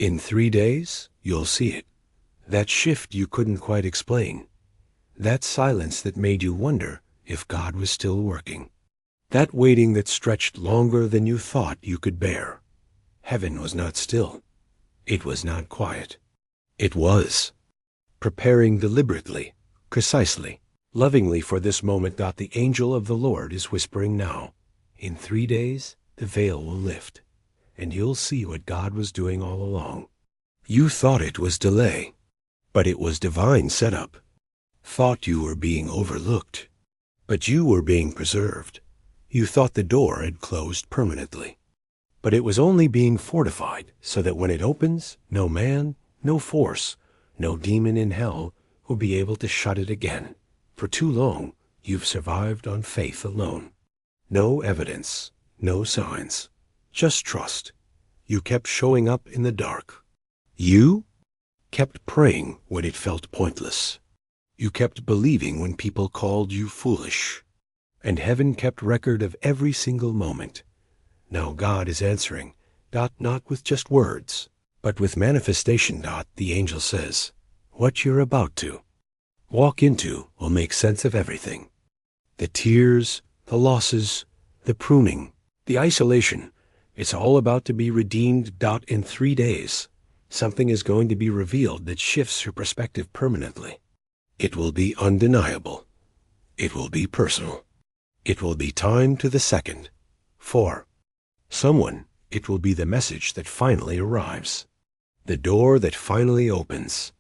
In 3 days, you'll see it. That shift you couldn't quite explain. That silence that made you wonder if God was still working. That waiting that stretched longer than you thought you could bear. Heaven was not still. It was not quiet. It was preparing deliberately, precisely, lovingly for this moment. The angel of the Lord is whispering now. In 3 days, the veil will lift, and you'll see what God was doing all along. You thought it was delay, but it was divine setup. Thought you were being overlooked, but you were being preserved. You thought the door had closed permanently, but it was only being fortified so that when it opens, no man, no force, no demon in hell will be able to shut it again. For too long, you've survived on faith alone. No evidence, no signs, just trust. You kept showing up in the dark. You kept praying when it felt pointless. You kept believing when people called you foolish. And heaven kept record of every single moment. Now God is answering, not with just words, but with manifestation. The angel says, what you're about to walk into will make sense of everything. The tears, the losses, the pruning, the isolation, it's all about to be redeemed. In 3 days, something is going to be revealed that shifts your perspective permanently. It will be undeniable. It will be personal. It will be time to the second. For someone, it will be the message that finally arrives. The door that finally opens.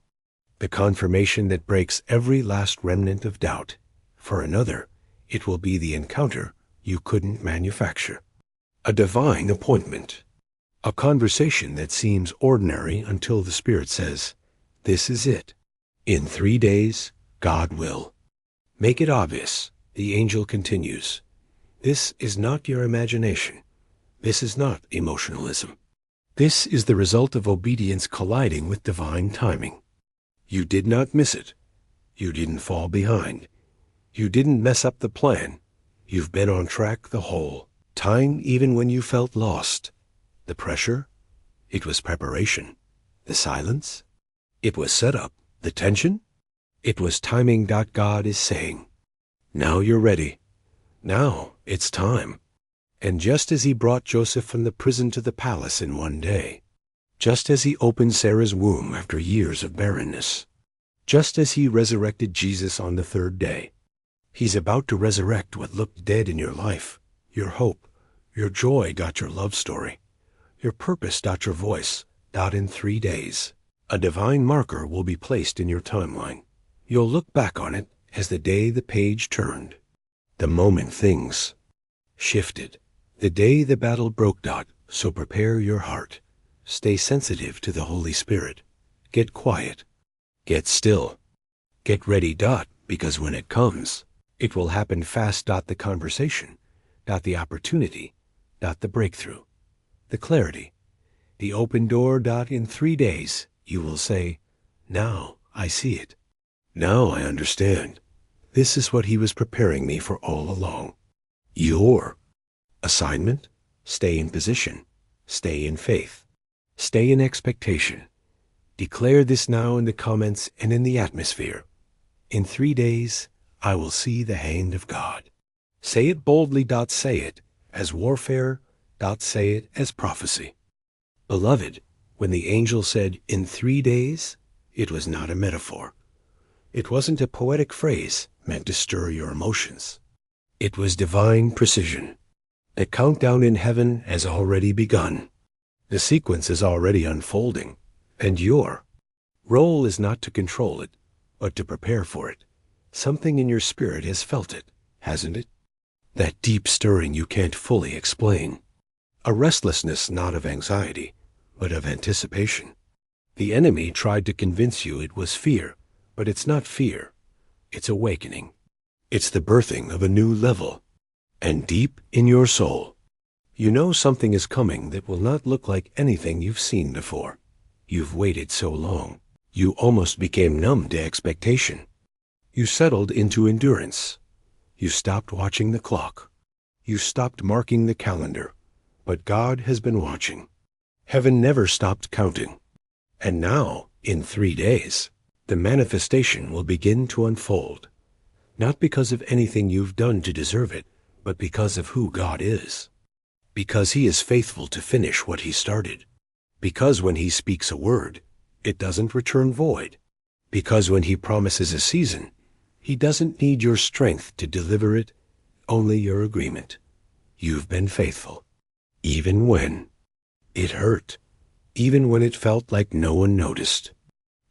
The confirmation that breaks every last remnant of doubt. For another, it will be the encounter you couldn't manufacture. A divine appointment. A conversation that seems ordinary until the Spirit says, this is it. In 3 days, God will make it obvious. The angel continues, this is not your imagination. This is not emotionalism. This is the result of obedience colliding with divine timing. You did not miss it. You didn't fall behind. You didn't mess up the plan. You've been on track the whole time, even when you felt lost. The pressure, it was preparation. The silence, it was setup. The tension, it was timing. God is saying, now you're ready. Now it's time. And just as he brought Joseph from the prison to the palace in 1 day, just as he opened Sarah's womb after years of barrenness, just as he resurrected Jesus on the 3rd day, he's about to resurrect what looked dead in your life, your hope, your joy. Your love story, your purpose. Your voice. In 3 days, a divine marker will be placed in your timeline. You'll look back on it as the day the page turned, the moment things shifted, the day the battle broke. So prepare your heart. Stay sensitive to the Holy Spirit. Get quiet. Get still. Get ready. Because when it comes, it will happen fast. The conversation. The opportunity. The breakthrough. The clarity. The open door. In 3 days, you will say, now I see it. Now I understand. This is what he was preparing me for all along. Your assignment, stay in position, stay in faith, stay in expectation. Declare this now in the comments and in the atmosphere. In 3 days, I will see the hand of God. Say it boldly. Say it as warfare. Say it as prophecy. Beloved, when the angel said, in 3 days, it was not a metaphor. It wasn't a poetic phrase meant to stir your emotions. It was divine precision. The countdown in heaven has already begun. The sequence is already unfolding, and your role is not to control it, but to prepare for it. Something in your spirit has felt it, hasn't it? That deep stirring you can't fully explain. A restlessness not of anxiety, but of anticipation. The enemy tried to convince you it was fear, but it's not fear. It's awakening. It's the birthing of a new level. And deep in your soul, you know something is coming that will not look like anything you've seen before. You've waited so long. You almost became numb to expectation. You settled into endurance. You stopped watching the clock. You stopped marking the calendar. But God has been watching. Heaven never stopped counting. And now, in 3 days, the manifestation will begin to unfold, not because of anything you've done to deserve it, but because of who God is. Because He is faithful to finish what He started. Because when He speaks a word, it doesn't return void. Because when He promises a season, He doesn't need your strength to deliver it, only your agreement. You've been faithful, even when it hurt, even when it felt like no one noticed,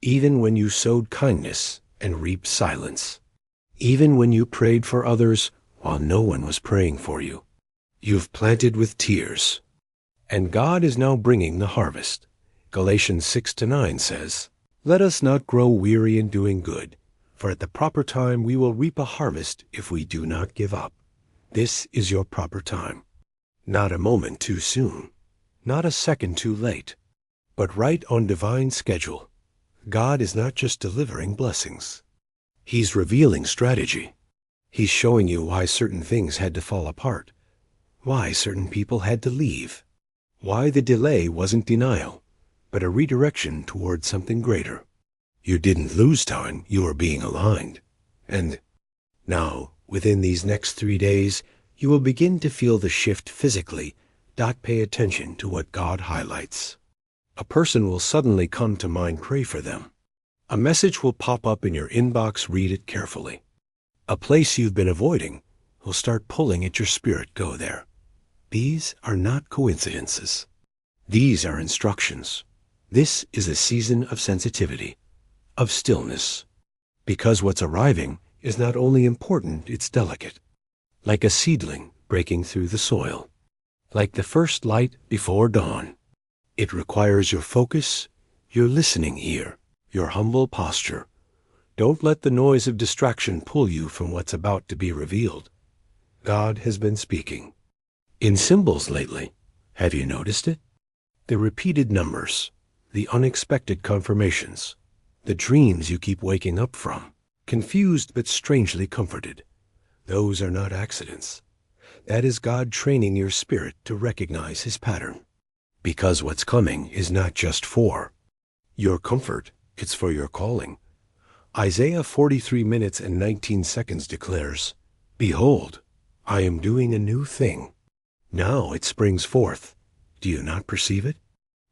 even when you sowed kindness and reaped silence, even when you prayed for others while no one was praying for you. You've planted with tears, and God is now bringing the harvest. Galatians 6-9 says, "Let us not grow weary in doing good, for at the proper time we will reap a harvest if we do not give up." This is your proper time. Not a moment too soon, not a second too late, but right on divine schedule. God is not just delivering blessings. He's revealing strategy. He's showing you why certain things had to fall apart, why certain people had to leave, why the delay wasn't denial, but a redirection toward something greater. You didn't lose time, you were being aligned. And now, within these next 3 days, you will begin to feel the shift physically. Pay attention to what God highlights. A person will suddenly come to mind, pray for them. A message will pop up in your inbox, read it carefully. A place you've been avoiding will start pulling at your spirit, go there. These are not coincidences. These are instructions. This is a season of sensitivity, of stillness. Because what's arriving is not only important, it's delicate. Like a seedling breaking through the soil. Like the first light before dawn. It requires your focus, your listening ear, your humble posture. Don't let the noise of distraction pull you from what's about to be revealed. God has been speaking. In symbols lately, have you noticed it? The repeated numbers, the unexpected confirmations, the dreams you keep waking up from, confused but strangely comforted. Those are not accidents. That is God training your spirit to recognize His pattern. Because what's coming is not just for your comfort, it's for your calling. Isaiah 43:19 declares, "Behold, I am doing a new thing. Now it springs forth. Do you not perceive it?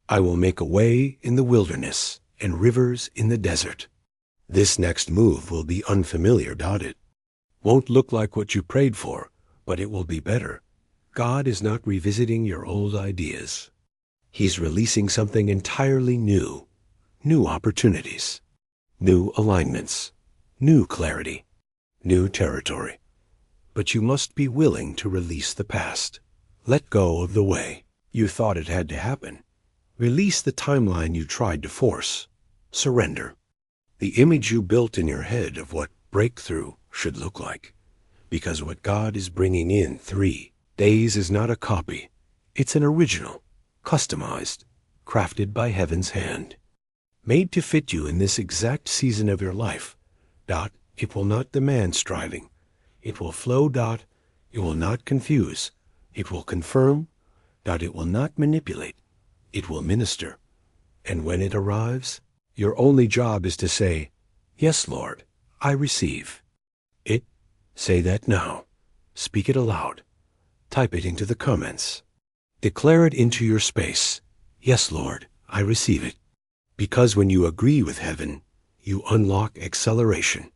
I will make a way in the wilderness and rivers in the desert." This next move will be unfamiliar, it won't look like what you prayed for, but it will be better. God is not revisiting your old ideas. He's releasing something entirely new. New opportunities, new alignments, new clarity, new territory. But you must be willing to release the past. Let go of the way you thought it had to happen. Release the timeline you tried to force. Surrender. The image you built in your head of what breakthrough should look like. Because what God is bringing in 3 days is not a copy. It's an original, customized, crafted by heaven's hand. Made to fit you in this exact season of your life. It will not demand striving. It will flow. It will not confuse. It will confirm. It will not manipulate. It will minister. And when it arrives, your only job is to say, "Yes, Lord, I receive it." Say that now. Speak it aloud. Type it into the comments. Declare it into your space. "Yes, Lord, I receive it." Because when you agree with heaven, you unlock acceleration.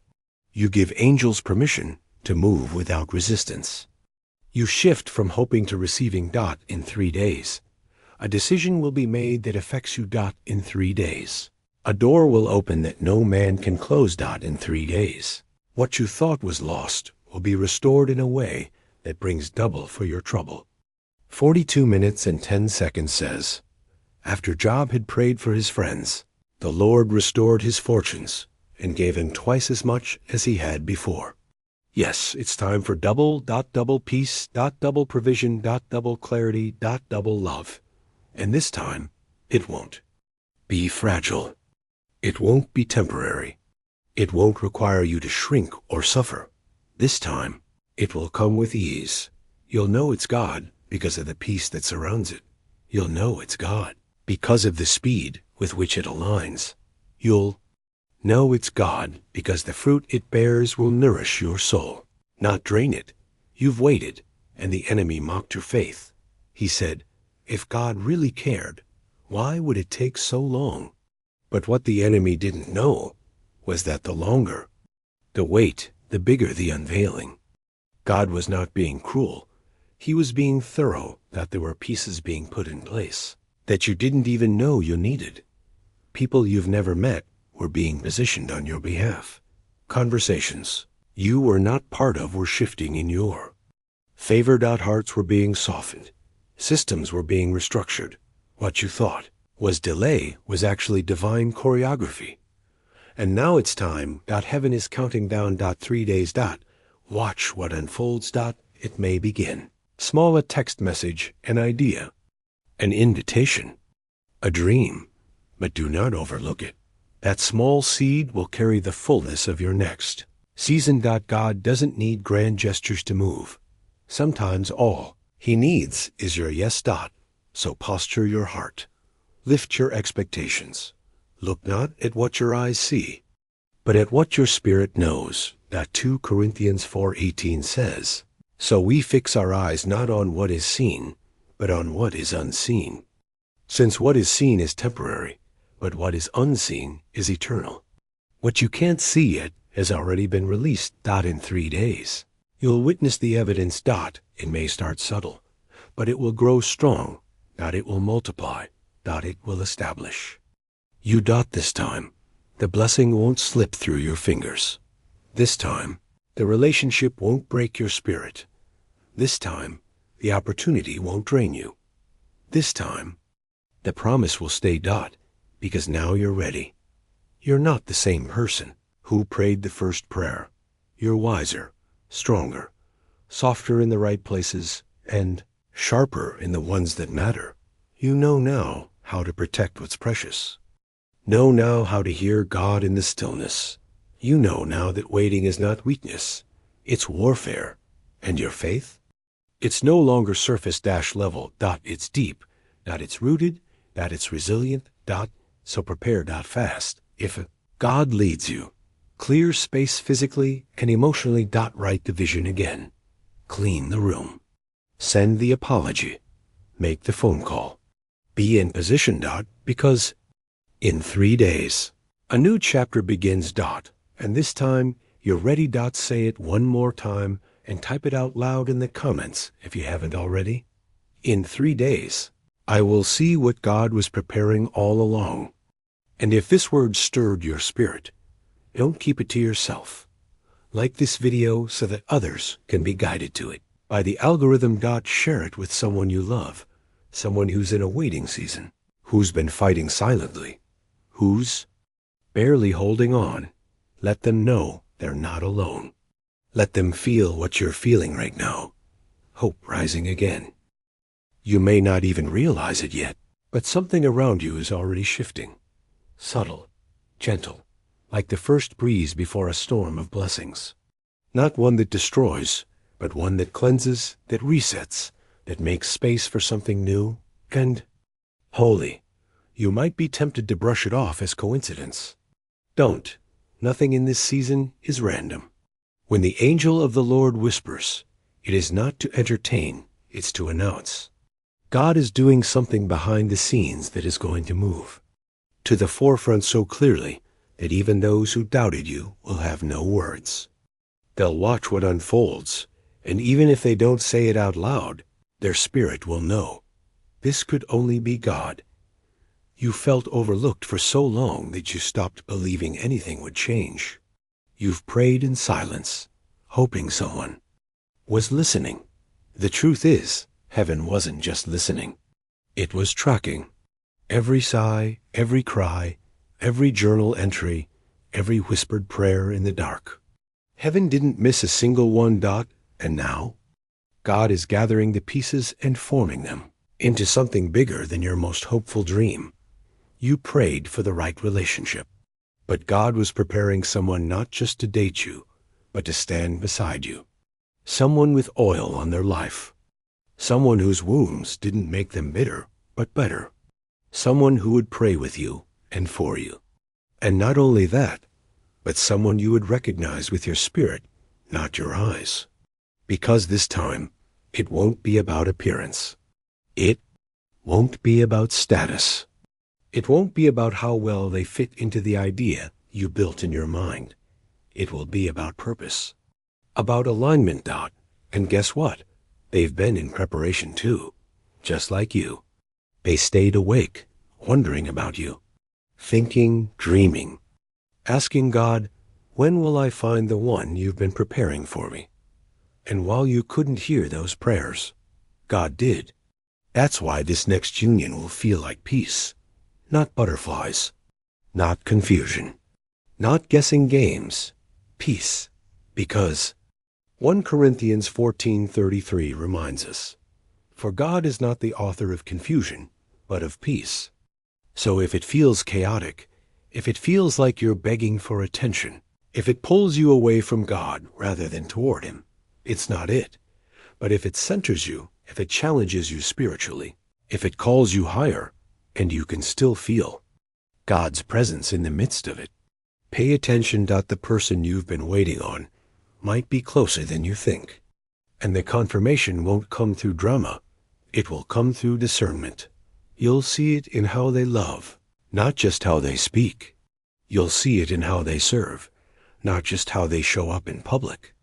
You give angels permission to move without resistance. You shift from hoping to receiving in 3 days. A decision will be made that affects you in 3 days. A door will open that no man can close in 3 days. What you thought was lost will be restored in a way that brings double for your trouble. 42:10 says, after Job had prayed for his friends, the Lord restored his fortunes and gave him twice as much as he had before. Yes, it's time for double peace, double provision, double clarity, double love. And this time, it won't be fragile. It won't be temporary. It won't require you to shrink or suffer. This time, it will come with ease. You'll know it's God because of the peace that surrounds it. You'll know it's God because of the speed with which it aligns. You'll know it's God because the fruit it bears will nourish your soul, not drain it. You've waited, and the enemy mocked your faith. He said, if God really cared, why would it take so long? But what the enemy didn't know was that the longer the wait, the bigger the unveiling. God was not being cruel. He was being thorough, that there were pieces being put in place that you didn't even know you needed. People you've never met were being positioned on your behalf. Conversations you were not part of were shifting in your favor. Hearts were being softened. Systems were being restructured. What you thought was delay was actually divine choreography. And now it's time. Heaven is counting down. 3 days. Watch what unfolds. It may begin. Small, a text message, an idea, an invitation, a dream. But do not overlook it. That small seed will carry the fullness of your next season. God doesn't need grand gestures to move. Sometimes all He needs is your yes. So posture your heart. Lift your expectations. Look not at what your eyes see, but at what your spirit knows. 2 Corinthians 4:18 says, so we fix our eyes not on what is seen, but on what is unseen. Since what is seen is temporary, but what is unseen is eternal. What you can't see yet has already been released. In 3 days, you'll witness the evidence. It may start subtle, but it will grow strong. It will multiply. It will establish you. This time, the blessing won't slip through your fingers. This time, the relationship won't break your spirit. This time, the opportunity won't drain you. This time, the promise will stay. Because now you're ready. You're not the same person who prayed the first prayer. You're wiser, stronger, softer in the right places, and sharper in the ones that matter. You know now how to protect what's precious. Know now how to hear God in the stillness. You know now that waiting is not weakness. It's warfare. And your faith? It's no longer surface level. It's deep. It's rooted. It's resilient. So prepare. Fast. If God leads you, clear space physically and emotionally. Write the vision again. Clean the room. Send the apology. Make the phone call. Be in position. Because in 3 days, a new chapter begins. And this time, you're ready. Say it one more time and type it out loud in the comments if you haven't already. In 3 days, I will see what God was preparing all along. And if this word stirred your spirit, don't keep it to yourself. Like this video so that others can be guided to it. By the algorithm. Share it with someone you love, someone who's in a waiting season, who's been fighting silently, who's barely holding on. Let them know they're not alone. Let them feel what you're feeling right now. Hope rising again. You may not even realize it yet, but something around you is already shifting. Subtle, gentle, like the first breeze before a storm of blessings. Not one that destroys, but one that cleanses, that resets, that makes space for something new and holy. You might be tempted to brush it off as coincidence. Don't. Nothing in this season is random. When the angel of the Lord whispers, it is not to entertain, it's to announce. God is doing something behind the scenes that is going to move to the forefront so clearly that even those who doubted you will have no words. They'll watch what unfolds, and even if they don't say it out loud, their spirit will know. This could only be God. You felt overlooked for so long that you stopped believing anything would change. You've prayed in silence, hoping someone was listening. The truth is, heaven wasn't just listening. It was tracking. Every sigh, every cry, every journal entry, every whispered prayer in the dark. Heaven didn't miss a single one. And now, God is gathering the pieces and forming them into something bigger than your most hopeful dream. You prayed for the right relationship, but God was preparing someone not just to date you, but to stand beside you. Someone with oil on their life. Someone whose wounds didn't make them bitter, but better. Someone who would pray with you and for you. And not only that, but someone you would recognize with your spirit, not your eyes. Because this time, it won't be about appearance. It won't be about status. It won't be about how well they fit into the idea you built in your mind. It will be about purpose, about alignment. And guess what? They've been in preparation too, just like you. They stayed awake, wondering about you, thinking, dreaming, asking God, when will I find the one you've been preparing for me? And while you couldn't hear those prayers, God did. That's why this next union will feel like peace, not butterflies, not confusion, not guessing games, peace. Because 1 Corinthians 14:33 reminds us, for God is not the author of confusion, but of peace. So if it feels chaotic, if it feels like you're begging for attention, if it pulls you away from God rather than toward Him, it's not it. But if it centers you, if it challenges you spiritually, if it calls you higher, and you can still feel God's presence in the midst of it, pay attention. The person you've been waiting on might be closer than you think. And the confirmation won't come through drama. It will come through discernment. You'll see it in how they love, not just how they speak. You'll see it in how they serve, not just how they show up in public.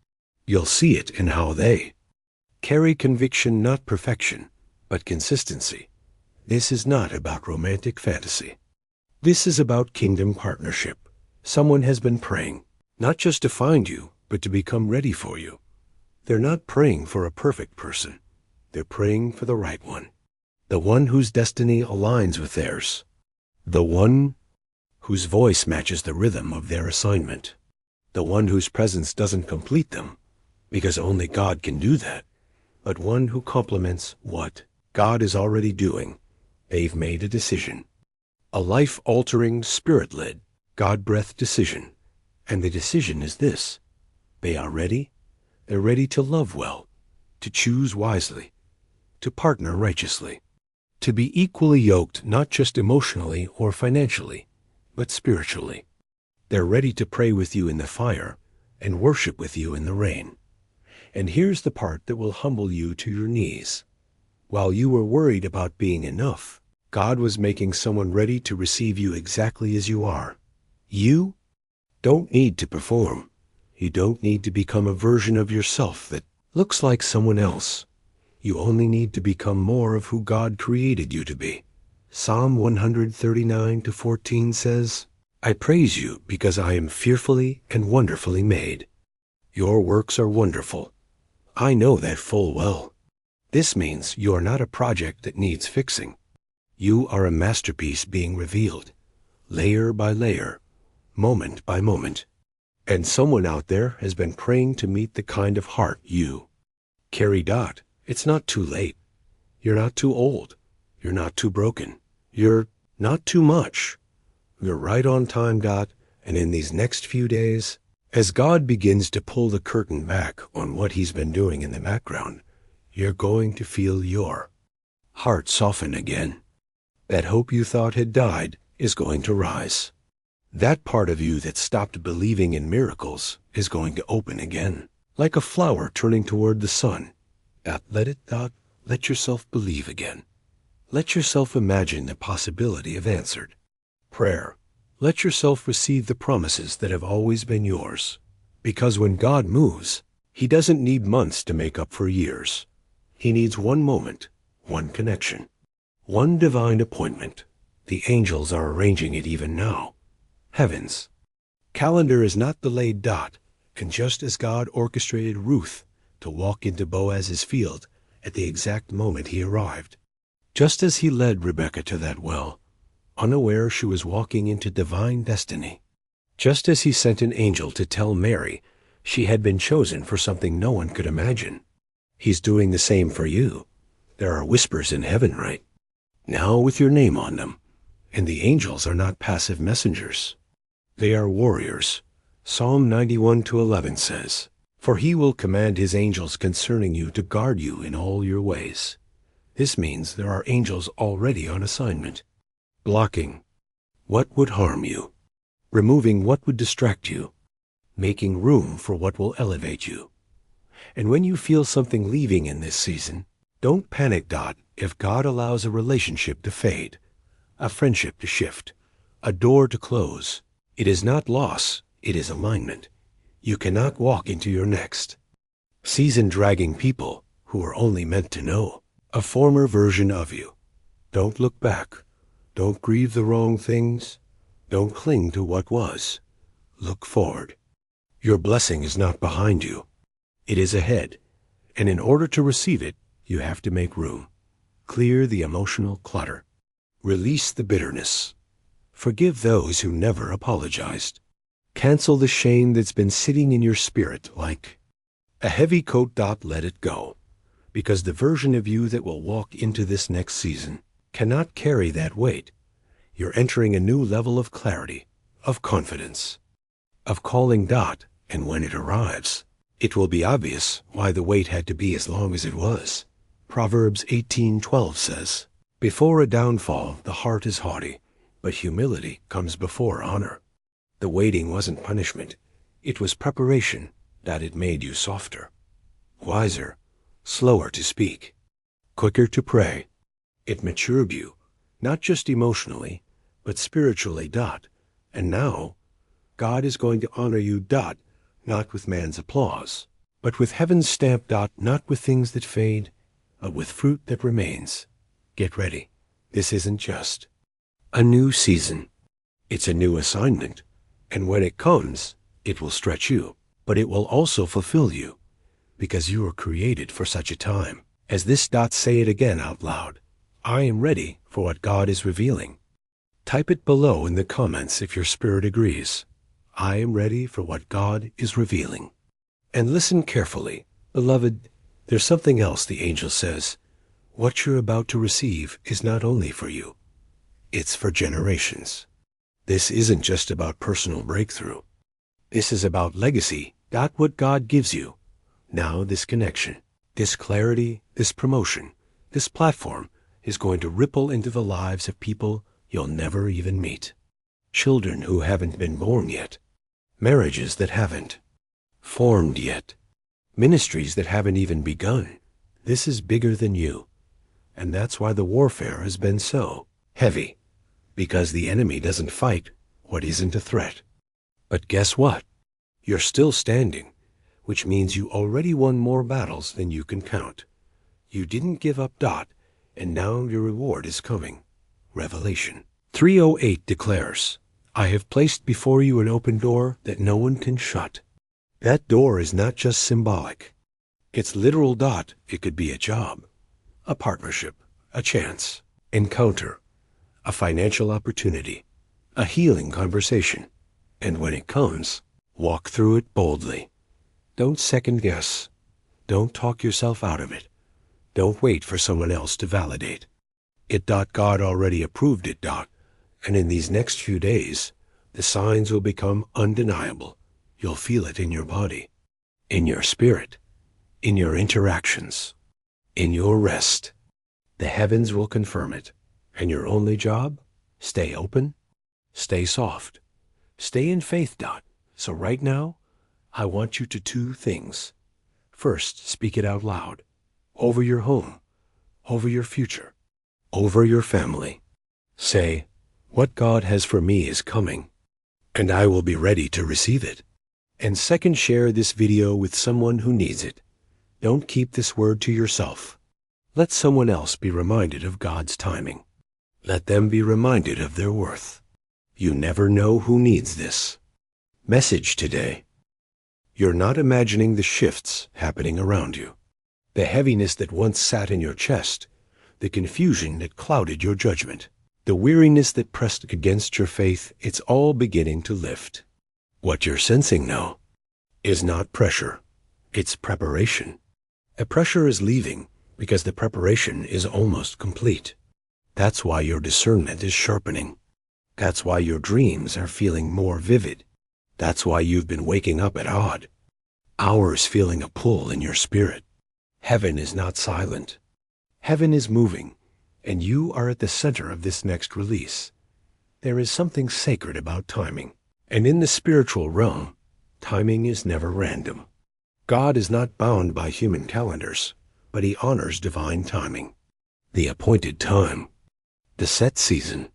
You'll see it in how they carry conviction, not perfection, but consistency. This is not about romantic fantasy. This is about kingdom partnership. Someone has been praying, not just to find you, but to become ready for you. They're not praying for a perfect person. They're praying for the right one. The one whose destiny aligns with theirs. The one whose voice matches the rhythm of their assignment. The one whose presence doesn't complete them, because only God can do that, but one who complements what God is already doing. They've made a decision. A life-altering, spirit-led, God-breathed decision. And the decision is this. They are ready. They're ready to love well, to choose wisely, to partner righteously, to be equally yoked not just emotionally or financially, but spiritually. They're ready to pray with you in the fire and worship with you in the rain. And here's the part that will humble you to your knees. While you were worried about being enough, God was making someone ready to receive you exactly as you are. You don't need to perform. You don't need to become a version of yourself that looks like someone else. You only need to become more of who God created you to be. Psalm 139:14 says, I praise you because I am fearfully and wonderfully made. Your works are wonderful. I know that full well. This means you are not a project that needs fixing. You are a masterpiece being revealed, layer by layer, moment by moment. And someone out there has been praying to meet the kind of heart you carry. It's not too late. You're not too old. You're not too broken. You're not too much. You're right on time. And in these next few days, as God begins to pull the curtain back on what He's been doing in the background, you're going to feel your heart soften again. That hope you thought had died is going to rise. That part of you that stopped believing in miracles is going to open again, like a flower turning toward the sun. Let yourself believe again. Let yourself imagine the possibility of answered prayer. Let yourself receive the promises that have always been yours. Because when God moves, He doesn't need months to make up for years. He needs one moment, one connection, one divine appointment. The angels are arranging it even now. Heaven's calendar is not delayed. And just as God orchestrated Ruth to walk into Boaz's field at the exact moment he arrived, just as He led Rebekah to that well, unaware she was walking into divine destiny, just as He sent an angel to tell Mary she had been chosen for something no one could imagine, He's doing the same for you. There are whispers in heaven right now with your name on them, and the angels are not passive messengers. They are warriors. Psalm 91:11 says, For He will command His angels concerning you to guard you in all your ways. This means there are angels already on assignment, blocking, what would harm you, removing what would distract you, making room for what will elevate you. And when you feel something leaving in this season, don't panic. If God allows a relationship to fade, a friendship to shift, a door to close, it is not loss, it is alignment. You cannot walk into your next season dragging people who are only meant to know a former version of you. Don't look back. Don't grieve the wrong things. Don't cling to what was. Look forward. Your blessing is not behind you. It is ahead. And in order to receive it, you have to make room. Clear the emotional clutter. Release the bitterness. Forgive those who never apologized. Cancel the shame that's been sitting in your spirit like a heavy coat. Let it go. Because the version of you that will walk into this next season cannot carry that weight. You're entering a new level of clarity, of confidence, of calling. And when it arrives, it will be obvious why the wait had to be as long as it was. Proverbs 18:12 says, "Before a downfall, the heart is haughty, but humility comes before honor." The waiting wasn't punishment. It was preparation. It made you softer, wiser, slower to speak, quicker to pray. It matured you, not just emotionally, but spiritually. And now, God is going to honor you. Not with man's applause, but with heaven's stamp. Not with things that fade, but with fruit that remains. Get ready. This isn't just a new season. It's a new assignment. And when it comes, it will stretch you, but it will also fulfill you, because you are created for such a time as this. Say it again out loud. I am ready for what God is revealing. Type it below in the comments if your spirit agrees. I am ready for what God is revealing. And listen carefully. Beloved, there's something else the angel says. What you're about to receive is not only for you. It's for generations. This isn't just about personal breakthrough. This is about legacy. What God gives you. Now this connection, this clarity, this promotion, this platform is going to ripple into the lives of people you'll never even meet. Children who haven't been born yet. Marriages that haven't formed yet. Ministries that haven't even begun. This is bigger than you. And that's why the warfare has been so heavy. Because the enemy doesn't fight what isn't a threat. But guess what? You're still standing, which means you already won more battles than you can count. You didn't give up. And now your reward is coming. Revelation 3:08 declares, I have placed before you an open door that no one can shut. That door is not just symbolic. It's literal. It could be a job, a partnership, a chance, encounter, a financial opportunity, a healing conversation. And when it comes, walk through it boldly. Don't second guess. Don't talk yourself out of it. Don't wait for someone else to validate it. God already approved it. And in these next few days, the signs will become undeniable. You'll feel it in your body, in your spirit, in your interactions, in your rest. The heavens will confirm it. And your only job? Stay open, stay soft, stay in faith. So right now, I want you to do two things. First, speak it out loud, over your home, over your future, over your family. Say, what God has for me is coming, and I will be ready to receive it. And second, share this video with someone who needs it. Don't keep this word to yourself. Let someone else be reminded of God's timing. Let them be reminded of their worth. You never know who needs this message today. You're not imagining the shifts happening around you, the heaviness that once sat in your chest, the confusion that clouded your judgment, the weariness that pressed against your faith. It's all beginning to lift. What you're sensing now is not pressure, it's preparation. A pressure is leaving because the preparation is almost complete. That's why your discernment is sharpening. That's why your dreams are feeling more vivid. That's why you've been waking up at odd hours feeling a pull in your spirit. Heaven is not silent. Heaven is moving, and you are at the center of this next release. There is something sacred about timing. And in the spiritual realm, timing is never random. God is not bound by human calendars, but he honors divine timing. The appointed time, the set season,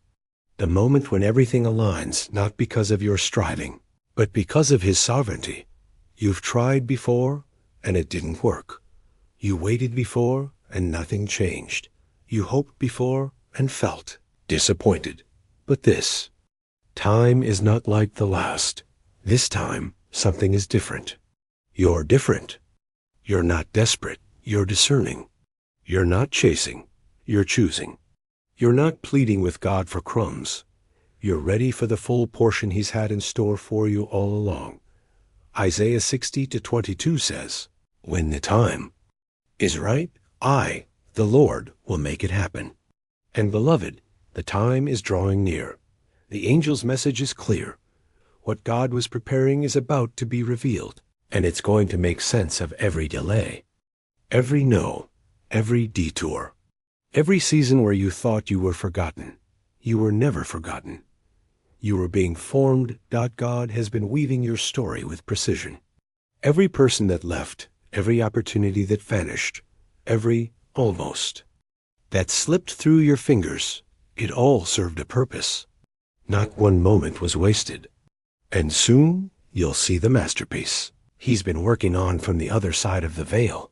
the moment when everything aligns not because of your striving, but because of his sovereignty. You've tried before, and it didn't work. You waited before, and nothing changed. You hoped before, and felt disappointed. But this time is not like the last. This time, something is different. You're different. You're not desperate. You're discerning. You're not chasing. You're choosing. You're not pleading with God for crumbs. You're ready for the full portion he's had in store for you all along. Isaiah 60:22 says, "When the time is right, I, the Lord, will make it happen." And beloved, the time is drawing near. The angel's message is clear. What God was preparing is about to be revealed, and it's going to make sense of every delay, every no, every detour, every season where you thought you were forgotten. You were never forgotten. You were being formed. God has been weaving your story with precision. Every person that left, every opportunity that vanished, every almost that slipped through your fingers, it all served a purpose. Not one moment was wasted. And soon you'll see the masterpiece he's been working on from the other side of the veil.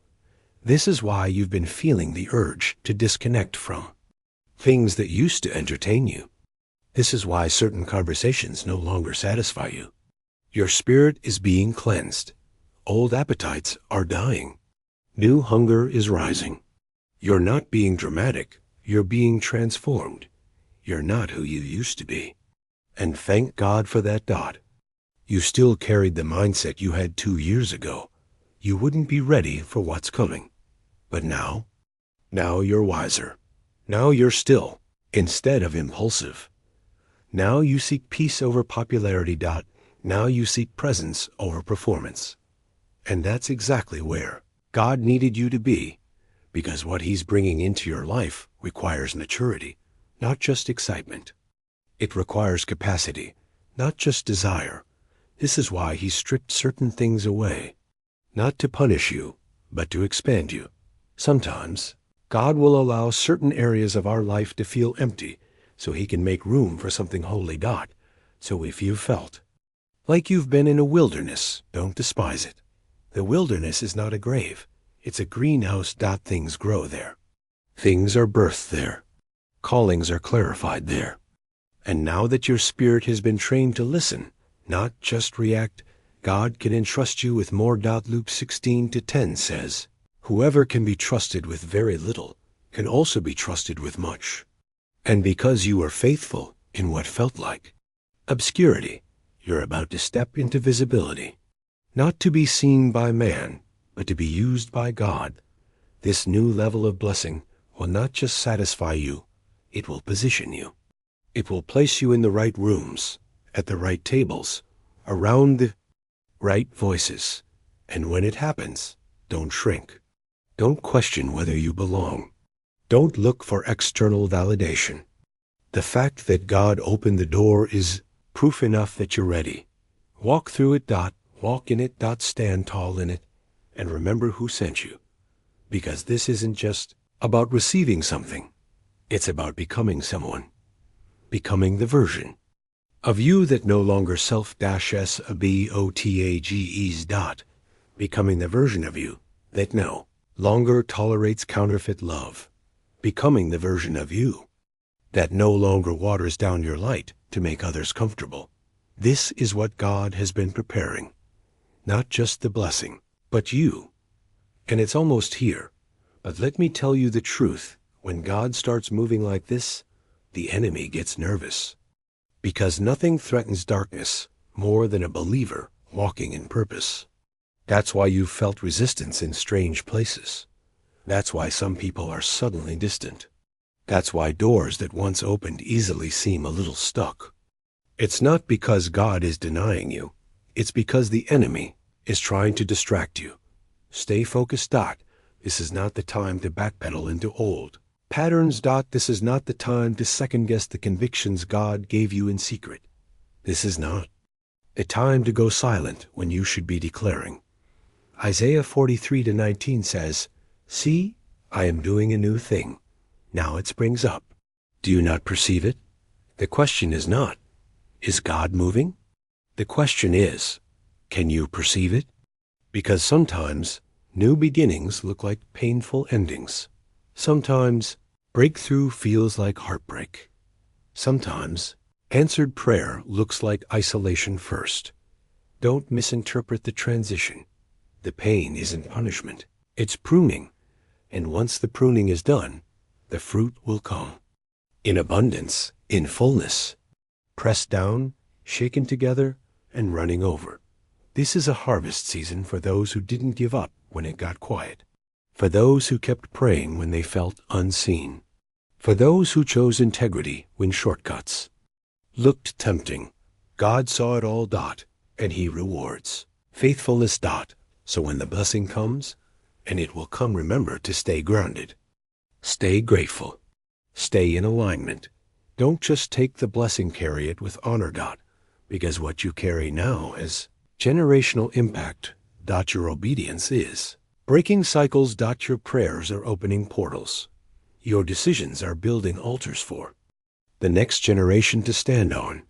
This is why you've been feeling the urge to disconnect from things that used to entertain you. This is why certain conversations no longer satisfy you. Your spirit is being cleansed. Old appetites are dying. New hunger is rising. You're not being dramatic. You're being transformed. You're not who you used to be. And thank God for that dot. You still carried the mindset you had 2 years ago. You wouldn't be ready for what's coming. But now you're wiser. Now you're still, instead of impulsive. Now you seek peace over popularity. Now you seek presence over performance. And that's exactly where God needed you to be, because what he's bringing into your life requires maturity, not just excitement. It requires capacity, not just desire. This is why he stripped certain things away, not to punish you, but to expand you. Sometimes God will allow certain areas of our life to feel empty so he can make room for something holy. So if you've felt like you've been in a wilderness, don't despise it. The wilderness is not a grave. It's a greenhouse. Things grow there. Things are birthed there. Callings are clarified there. And now that your spirit has been trained to listen, not just react, God can entrust you with more. Luke 16:10 says, "Whoever can be trusted with very little can also be trusted with much." And because you were faithful in what felt like obscurity, you're about to step into visibility, not to be seen by man, but to be used by God. This new level of blessing will not just satisfy you, it will position you. It will place you in the right rooms, at the right tables, around the right voices. And when it happens, don't shrink. Don't question whether you belong. Don't look for external validation. The fact that God opened the door is proof enough that you're ready. Walk through it. Walk in it. Stand tall in it. And remember who sent you. Because this isn't just about receiving something. It's about becoming someone. Becoming the version of you that no longer self-sabotages. Becoming the version of you that no longer tolerates counterfeit love. Becoming the version of you that no longer waters down your light to make others comfortable. This is what God has been preparing. Not just the blessing, but you. And it's almost here. But let me tell you the truth. When God starts moving like this, the enemy gets nervous. Because nothing threatens darkness more than a believer walking in purpose. That's why you've felt resistance in strange places. That's why some people are suddenly distant. That's why doors that once opened easily seem a little stuck. It's not because God is denying you. It's because the enemy is trying to distract you. Stay focused. This is not the time to backpedal into old Patterns. This is not the time to second-guess the convictions God gave you in secret. This is not a time to go silent when you should be declaring. Isaiah 43:19 says, "See, I am doing a new thing. Now it springs up. Do you not perceive it?" The question is not, is God moving? The question is, can you perceive it? Because sometimes new beginnings look like painful endings. Sometimes breakthrough feels like heartbreak. Sometimes answered prayer looks like isolation first. Don't misinterpret the transition. The pain isn't punishment. It's pruning. And once the pruning is done, the fruit will come. In abundance, in fullness. Pressed down, shaken together, and running over. This is a harvest season for those who didn't give up when it got quiet. For those who kept praying when they felt unseen. For those who chose integrity when shortcuts looked tempting. God saw it all. And He rewards faithfulness. So when the blessing comes, and it will come, remember to stay grounded. Stay grateful. Stay in alignment. Don't just take the blessing, carry it with honor. Because what you carry now is generational impact. Your obedience is breaking cycles. Your prayers are opening portals. Your decisions are building altars for the next generation to stand on.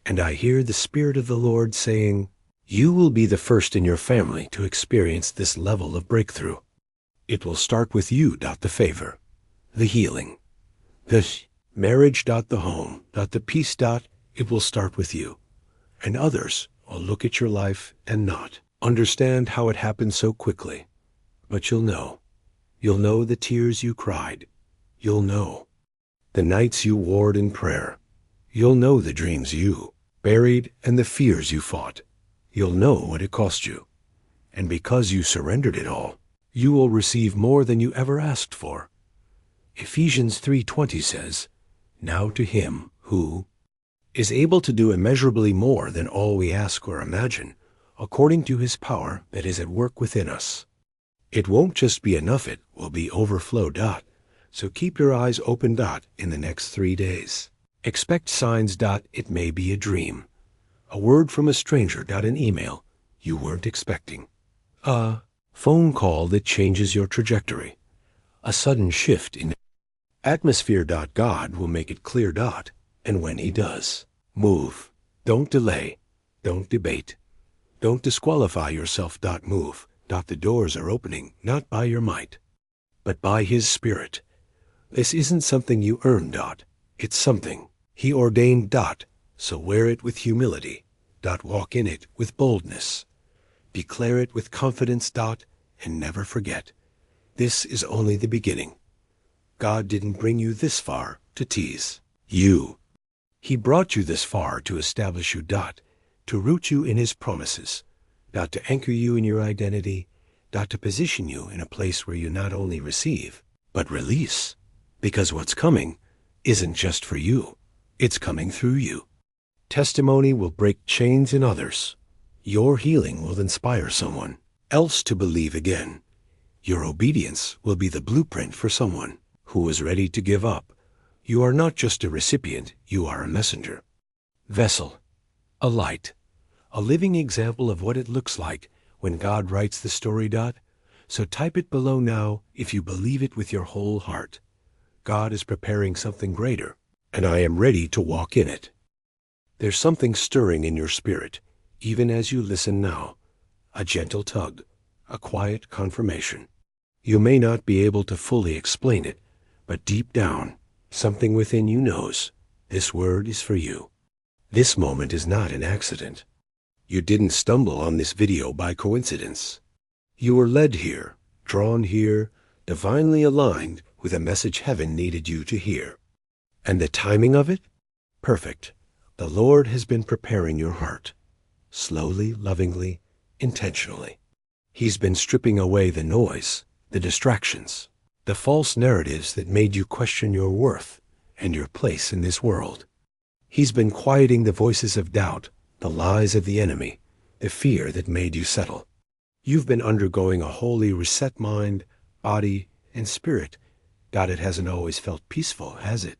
And I hear the Spirit of the Lord saying, you will be the first in your family to experience this level of breakthrough. It will start with you. The favor, the healing, the marriage. The home. The peace. It will start with you. And others will look at your life and not understand how it happened so quickly. But you'll know. You'll know the tears you cried. You'll know the nights you warred in prayer. You'll know the dreams you buried and the fears you fought. You'll know what it cost you. And because you surrendered it all, you will receive more than you ever asked for. Ephesians 3:20 says, "Now to Him who is able to do immeasurably more than all we ask or imagine, according to His power that is at work within us." It won't just be enough, it will be overflow. So keep your eyes open. In the next 3 days. Expect signs. It may be a dream, a word from a stranger. An email you weren't expecting, a phone call that changes your trajectory, a sudden shift in atmosphere. God will make it clear. And when He does, move. Don't delay. Don't debate. Don't disqualify yourself. Move. The doors are opening, not by your might, but by His Spirit. This isn't something you earn. It's something He ordained. So wear it with humility. Walk in it with boldness. Declare it with confidence. And never forget, this is only the beginning. God didn't bring you this far to tease you. He brought you this far to establish you. To root you in His promises. To anchor you in your identity. To position you in a place where you not only receive, but release. Because what's coming isn't just for you. It's coming through you. Testimony will break chains in others. Your healing will inspire someone else to believe again. Your obedience will be the blueprint for someone who is ready to give up. You are not just a recipient, you are a messenger. Vessel, a light, a living example of what it looks like when God writes the story. So type it below now if you believe it with your whole heart. God is preparing something greater, and I am ready to walk in it. There's something stirring in your spirit, even as you listen now. A gentle tug, a quiet confirmation. You may not be able to fully explain it, but deep down, something within you knows this word is for you. This moment is not an accident. You didn't stumble on this video by coincidence. You were led here, drawn here, divinely aligned with a message heaven needed you to hear. And the timing of it? Perfect. The Lord has been preparing your heart. Slowly, lovingly, intentionally. He's been stripping away the noise, the distractions, the false narratives that made you question your worth and your place in this world. He's been quieting the voices of doubt, the lies of the enemy, the fear that made you settle. You've been undergoing a holy reset mind, body, and spirit, It hasn't always felt peaceful, has it?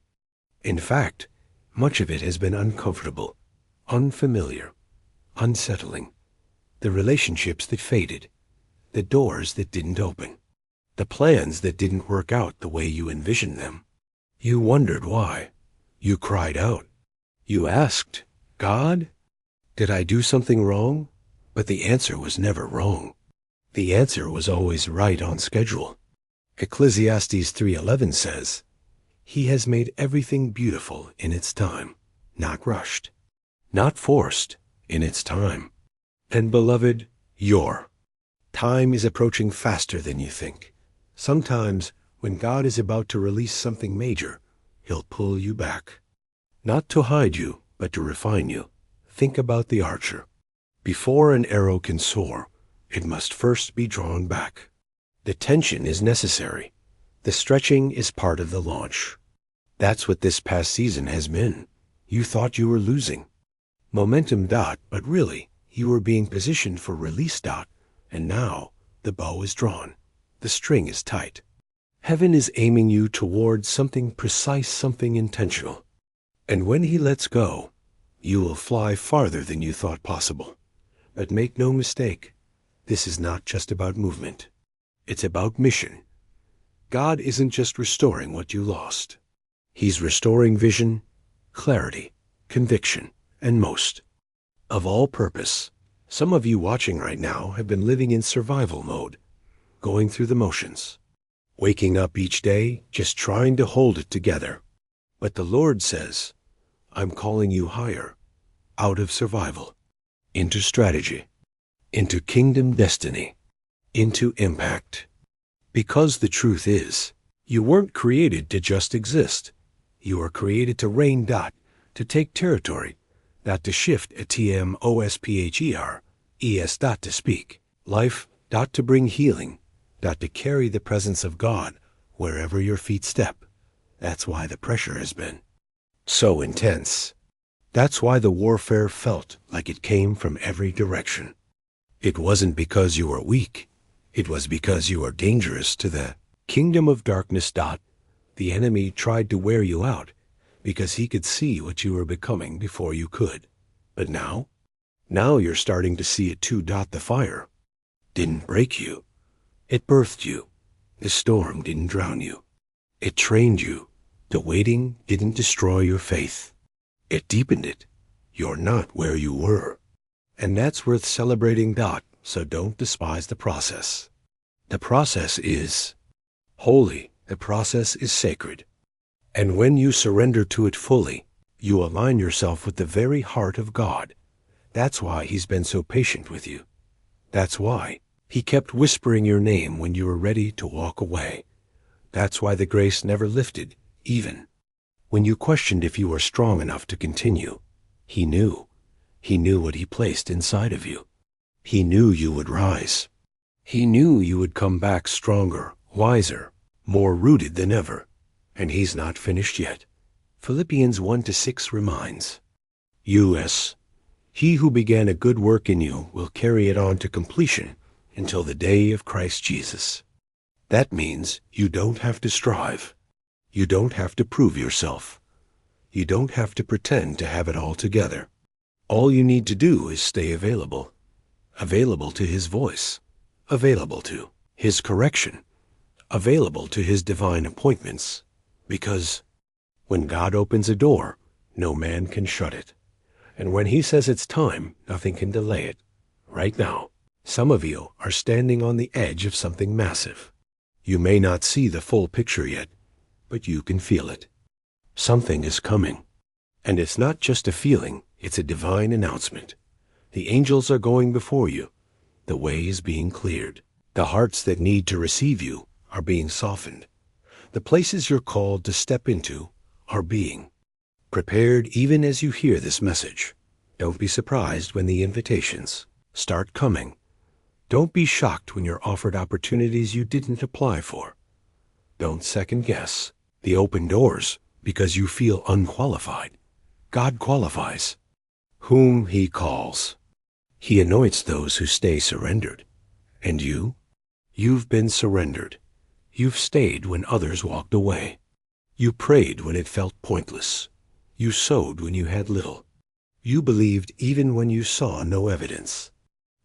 In fact, much of it has been uncomfortable, unfamiliar, unsettling. The relationships that faded, the doors that didn't open, the plans that didn't work out the way you envisioned them. You wondered why. You cried out. You asked, God, did I do something wrong? But the answer was never wrong. The answer was always right on schedule. Ecclesiastes 3:11 says, He has made everything beautiful in its time, not rushed, not forced, in its time. And beloved, your time is approaching faster than you think. Sometimes, when God is about to release something major, He'll pull you back. Not to hide you, but to refine you. Think about the archer. Before an arrow can soar, it must first be drawn back. The tension is necessary. The stretching is part of the launch. That's what this past season has been. You thought you were losing momentum, but really, you were being positioned for release, and now the bow is drawn. The string is tight. Heaven is aiming you towards something precise, something intentional. And when He lets go, you will fly farther than you thought possible. But make no mistake, this is not just about movement. It's about mission. God isn't just restoring what you lost. He's restoring vision, clarity, conviction, and most of all purpose. Some of you watching right now have been living in survival mode, going through the motions, waking up each day just trying to hold it together. But the Lord says, I'm calling you higher, out of survival, into strategy, into kingdom destiny, into impact. Because the truth is, you weren't created to just exist. You were created to reign, to take territory, to shift, TMOSPHER, to speak, life, to bring healing, to carry the presence of God wherever your feet step. That's why the pressure has been so intense. That's why the warfare felt like it came from every direction. It wasn't because you were weak. It was because you are dangerous to the kingdom of darkness. The enemy tried to wear you out because he could see what you were becoming before you could. But now you're starting to see it too. The fire didn't break you. It birthed you. The storm didn't drown you. It trained you. The waiting didn't destroy your faith. It deepened it. You're not where you were. And that's worth celebrating. So don't despise the process. The process is holy. The process is sacred. And when you surrender to it fully, you align yourself with the very heart of God. That's why He's been so patient with you. That's why He kept whispering your name when you were ready to walk away. That's why the grace never lifted, even when you questioned if you were strong enough to continue. He knew. He knew what He placed inside of you. He knew you would rise. He knew you would come back stronger, wiser, more rooted than ever. And He's not finished yet. Philippians 1:6 reminds, U.S. He who began a good work in you will carry it on to completion until the day of Christ Jesus. That means you don't have to strive. You don't have to prove yourself. You don't have to pretend to have it all together. All you need to do is stay available. Available to His voice. Available to His correction. Available to His divine appointments. Because when God opens a door, no man can shut it. And when He says it's time, nothing can delay it. Right now, some of you are standing on the edge of something massive. You may not see the full picture yet, but you can feel it. Something is coming. And it's not just a feeling, it's a divine announcement. The angels are going before you. The way is being cleared. The hearts that need to receive you are being softened. The places you're called to step into are being prepared even as you hear this message. Don't be surprised when the invitations start coming. Don't be shocked when you're offered opportunities you didn't apply for. Don't second guess the open doors because you feel unqualified. God qualifies. Whom He calls, He anoints those who stay surrendered. And you've been surrendered. You've stayed when others walked away. You prayed when it felt pointless. You sowed when you had little. You believed even when you saw no evidence.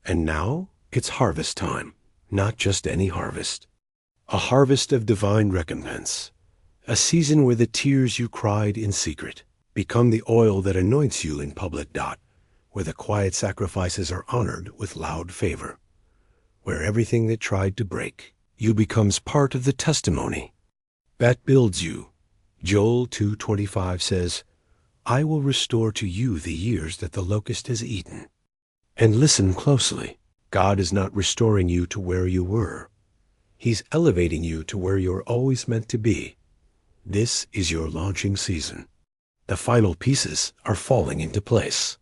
And now it's harvest time, not just any harvest. A harvest of divine recompense. A season where the tears you cried in secret become the oil that anoints you in public. Where the quiet sacrifices are honored with loud favor. Where everything that tried to break you becomes part of the testimony that builds you. Joel 2:25 says, I will restore to you the years that the locust has eaten. And listen closely. God is not restoring you to where you were. He's elevating you to where you're always meant to be. This is your launching season. The final pieces are falling into place.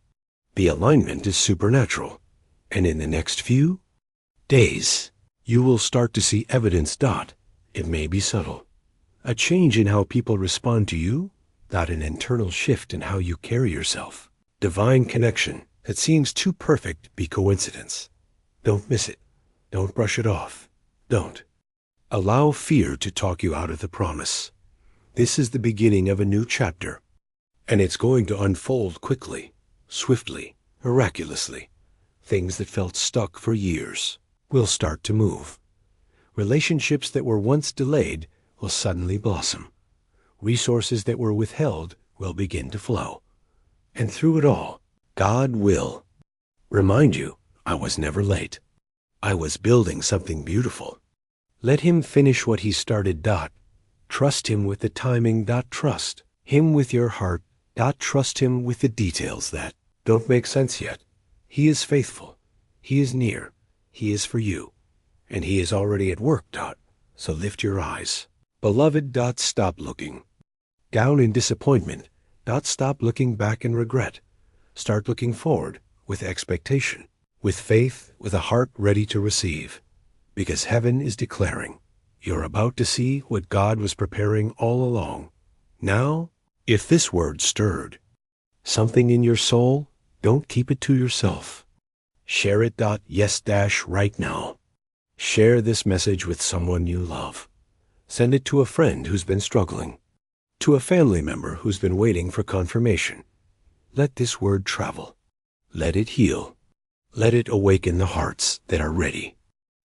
The alignment is supernatural. And in the next few days, you will start to see evidence. It may be subtle. A change in how people respond to you. An internal shift in how you carry yourself. Divine connection that seems too perfect to be coincidence. Don't miss it. Don't brush it off. Don't allow fear to talk you out of the promise. This is the beginning of a new chapter, and it's going to unfold quickly, swiftly, miraculously. Things that felt stuck for years will start to move. Relationships that were once delayed will suddenly blossom. Resources that were withheld will begin to flow. And through it all, God will remind you, I was never late. I was building something beautiful. Let him finish what he started. Trust him with the timing. Trust him with your heart. Trust him with the details that don't make sense yet. He is faithful. He is near. He is for you. And he is already at work. So lift your eyes. Beloved. Stop looking down in disappointment. Stop looking back in regret. Start looking forward with expectation, with faith, with a heart ready to receive. Because heaven is declaring, you're about to see what God was preparing all along. Now, if this word stirred something in your soul, don't keep it to yourself. Share it. Yes, right now. Share this message with someone you love. Send it to a friend who's been struggling, to a family member who's been waiting for confirmation. Let this word travel. Let it heal. Let it awaken the hearts that are ready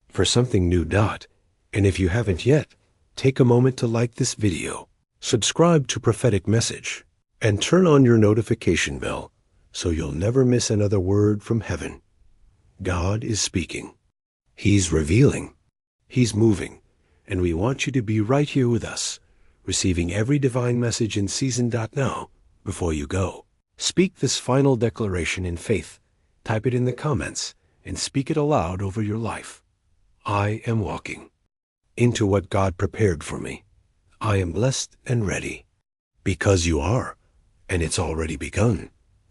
for something new. And if you haven't yet, take a moment to like this video, subscribe to Prophetic Message, and turn on your notification bell so you'll never miss another word from heaven. God is speaking. He's revealing. He's moving. And we want you to be right here with us, receiving every divine message in season. Now, before you go, speak this final declaration in faith. Type it in the comments and speak it aloud over your life. I am walking into what God prepared for me. I am blessed and ready. Because you are, and it's already begun.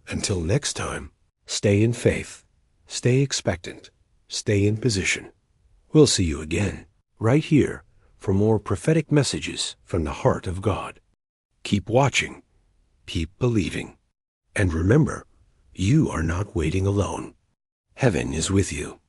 Until next time, stay in faith, stay expectant, stay in position. We'll see you again, right here, for more prophetic messages from the heart of God. Keep watching, keep believing, and remember, you are not waiting alone. Heaven is with you.